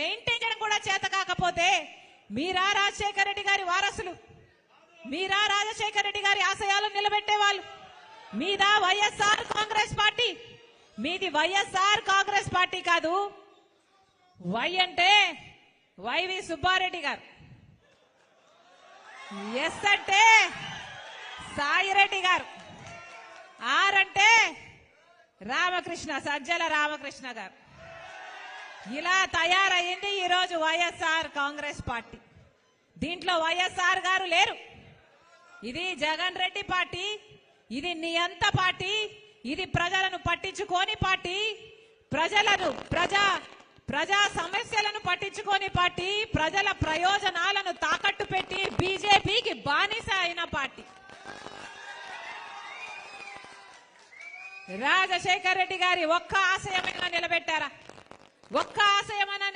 Maintain చేయడం కూడా చేత కాకపోతే మీరా రాజశేఖర రెడ్డి గారి వారసులు, మీరా రాజశేఖర రెడ్డి గారి ఆశయాలను నిలబెట్టే వాళ్ళు, మీదా వైఎస్ఆర్ కాంగ్రెస్ పార్టీ. మీది వైఎస్ఆర్ కాంగ్రెస్ పార్టీ కాదు. వై అంటే వైవి సుబ్బారెడ్డి గారు, ఎస్ అంటే సాయిరెడ్డి గారు, ఆర్ అంటే రామకృష్ణ, సజ్జల రామకృష్ణ గారు. ఇలా తయారయ్యింది ఈరోజు వైఎస్ఆర్ కాంగ్రెస్ పార్టీ. దీంట్లో వైఎస్ఆర్ గారు లేరు. ఇది జగన్ రెడ్డి పార్టీ, ఇది నియంత పార్టీ, ఇది ప్రజలను పట్టించుకోని పార్టీ, ప్రజా సమస్యలను పట్టించుకోని పార్టీ, ప్రజల ప్రయోజనాలను తాకట్టు పెట్టి బీజేపీకి బానిస అయిన పార్టీ. రాజశేఖర రెడ్డి గారి ఒక్క ఆశయమైనా నిలబెట్టారా? ఒక్క ఆశయమైనా